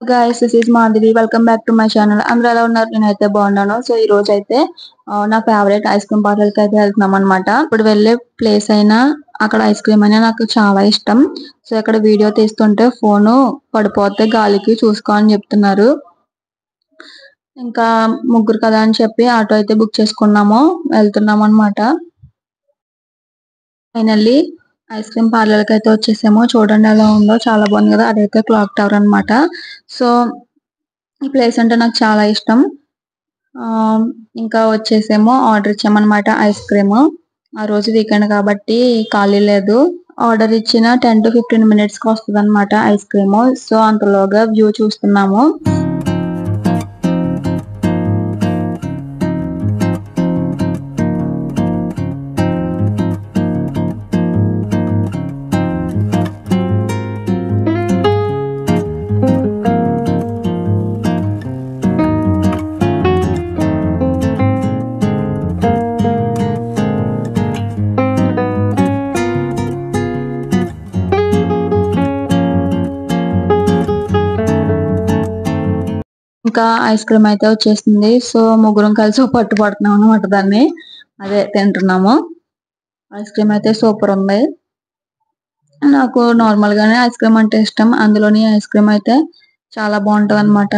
Guys, this is Madhuri. Welcome back to my channel. అందరూ ఎలా ఉన్నారు? నేనైతే బాగున్నాను. సో ఈ రోజు అయితే నా ఫేవరెట్ ఐస్ క్రీమ్ పార్లర్ కి అయితే వెళ్తున్నాం అనమాట. ఇప్పుడు వెళ్ళే ప్లేస్ అయినా అక్కడ ఐస్ క్రీమ్ అయినా నాకు చాలా ఇష్టం. సో ఇక్కడ వీడియో తీస్తుంటే ఫోన్ పడిపోతే గాలికి చూసుకో అని చెప్తున్నారు. ఇంకా ముగ్గురు కదా అని చెప్పి ఆటో అయితే బుక్ చేసుకున్నాము, వెళ్తున్నాం అనమాట. ఫైనల్లీ ఐస్ క్రీమ్ పార్లర్ కి అయితే వచ్చేసాము. చూడండి ఎలా ఉందో, చాలా బాగుంది కదా. అదైతే క్లాక్ టవర్ అనమాట. సో ఈ ప్లేస్ అంటే నాకు చాలా ఇష్టం. ఇంకా వచ్చేసేమో ఆర్డర్ ఇచ్చామన్నమాట ఐస్ క్రీమ్. ఆ రోజు వీకెండ్ కాబట్టి ఖాళీ లేదు. ఆర్డర్ ఇచ్చిన 10 to 15 minutes కి వస్తుంది అనమాట ఐస్ క్రీమ్. సో అంతలోగా వ్యూ చూస్తున్నాము. ఇంకా ఐస్ క్రీమ్ అయితే వచ్చేసింది. సో ముగ్గురం కలిసి పట్టు పడుతున్నాం అనమాట. దాన్ని అదే తింటున్నాము. ఐస్ క్రీమ్ అయితే సూపర్ ఉంది. నాకు నార్మల్ గానే ఐస్ క్రీమ్ అంటే ఇష్టం. అందులోని ఐస్ క్రీమ్ అయితే చాలా బాగుంటది అనమాట.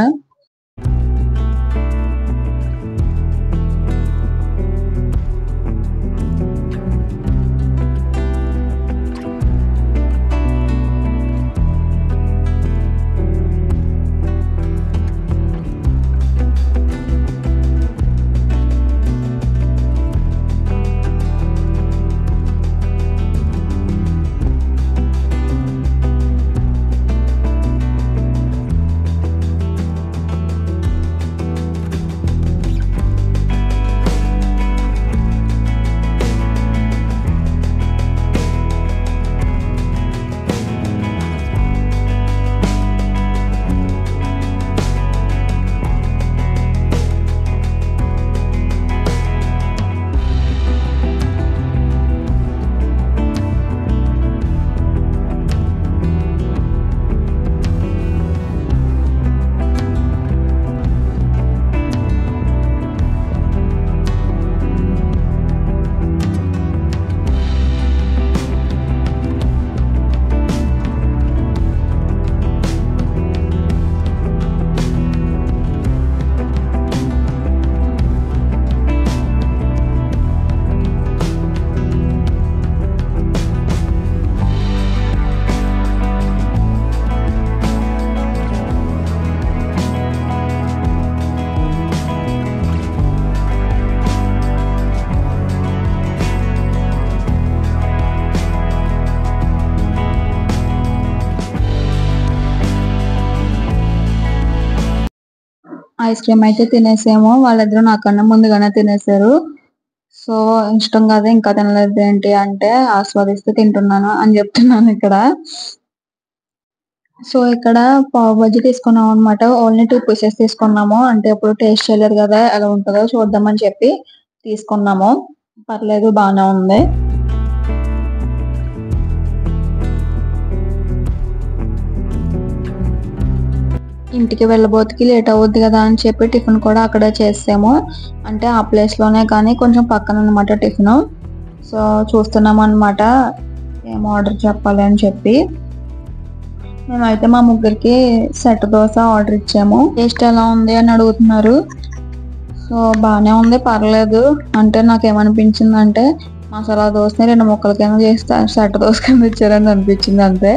ఐస్ క్రీమ్ అయితే తినేసాము. వాళ్ళిద్దరూ నాకన్నా ముందుగానే తినేసారు. సో ఇష్టం కదా ఇంకా తినలేదు ఏంటి అంటే, ఆస్వాదిస్తూ తింటున్నాను అని చెప్తున్నాను ఇక్కడ. సో ఇక్కడ పావ్ బజ్జీ తీసుకున్నాం అనమాట. ఓన్లీ 2 pieces తీసుకున్నాము. అంటే ఇప్పుడు టేస్ట్ చేయలేదు కదా, ఎలా ఉంటుందో చూద్దామని చెప్పి తీసుకున్నాము. పర్లేదు, బాగానే ఉంది. ఇంటికి వెళ్ళబోతుకి లేట్ అవుద్ది కదా అని చెప్పి టిఫిన్ కూడా అక్కడే చేసాము. అంటే ఆ ప్లేస్ లోనే కానీ కొంచెం పక్కన అనమాట టిఫిన్. సో చూస్తున్నాము అనమాట ఏం ఆర్డర్ చెప్పాలి అని చెప్పి. మేమైతే మా ముగ్గురికి సెట్ దోశ ఆర్డర్ ఇచ్చాము. టేస్ట్ ఎలా ఉంది అని అడుగుతున్నారు. సో బాగానే ఉంది, పర్లేదు. అంటే నాకు ఏమనిపించింది అంటే, మసాలా దోశని 2 ముక్కల కింద చేసి సెట్ దోశ కింద ఇచ్చారని అనిపించింది అంతే.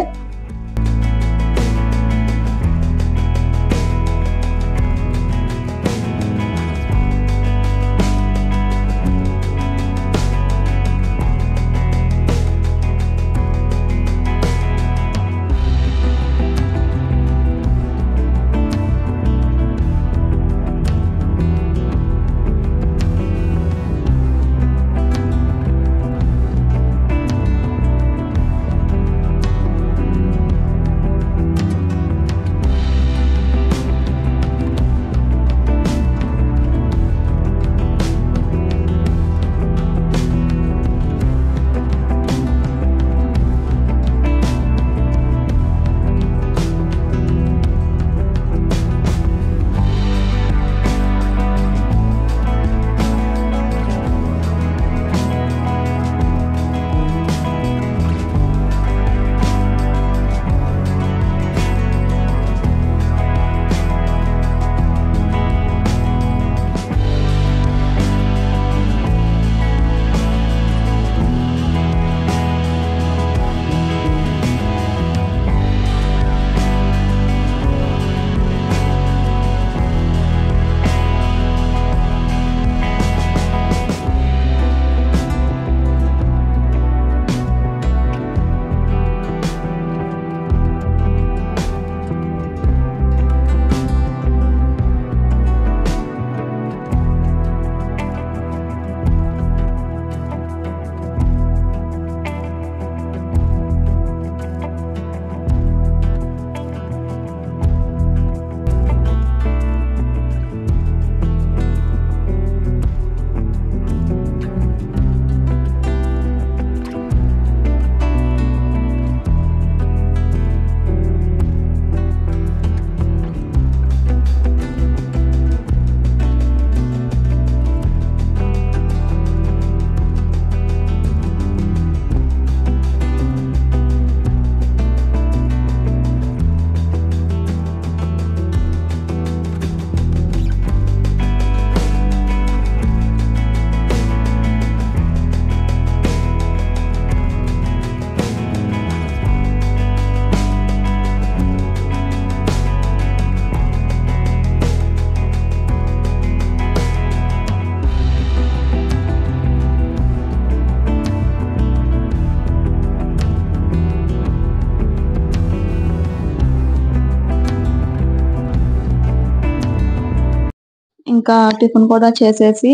ఇంకా టిఫిన్ కూడా చేసేసి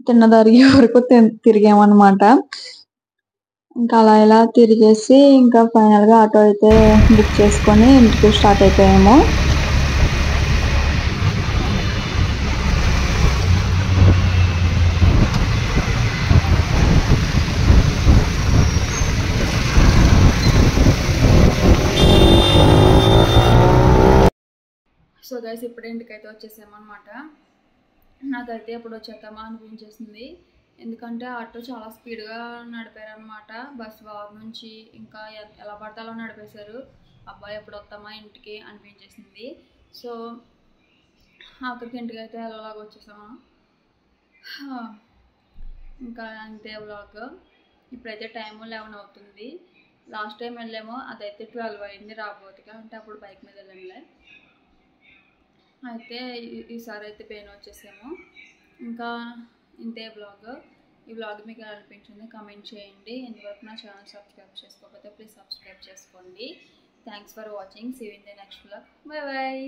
తిన్నదరిగే వరకు తిరిగామన్నమాట. ఇంకా అలా ఇలా తిరిగేసి ఇంకా ఫైనల్‌గా ఆటో అయితే బుక్ చేసుకొని ఇంటికి స్టార్ట్ అయిపోయాము. సో గైస్ ఇప్పుడే ఇంటికైతే వచ్చేసామన్నమాట. నాకైతే ఎప్పుడు వచ్చేద్దామా అనిపించేసింది. ఎందుకంటే ఆటో చాలా స్పీడ్గా నడిపారనమాట. బస్ వార్ నుంచి ఇంకా ఎలా పడితే అలా నడిపేశారు. అబ్బాయి ఎప్పుడు వస్తామా ఇంటికి అనిపించేసింది. సో ఆఖరికి ఇంటికి అయితే ఎలాగో వచ్చేసాము. ఇంకా అంతే వ్లాగ్. ఇప్పుడైతే టైము 11 అవుతుంది. లాస్ట్ టైం వెళ్ళామో అదైతే 12 అయింది రాబోతుగా, అంటే అప్పుడు బైక్ మీద వెళ్ళంలే. అయితే ఈసారి అయితే పెయిన్ వచ్చేసాము. ఇంకా ఇంతే వ్లాగ్. ఈ వ్లాగ్ మీకు ఎలా అనిపించింది కామెంట్ చేయండి. ఇంతవరకు నా ఛానల్ సబ్స్క్రైబ్ చేసుకోకపోతే ప్లీజ్ సబ్స్క్రైబ్ చేసుకోండి. Thanks for watching. See you in the next vlog. Bye bye.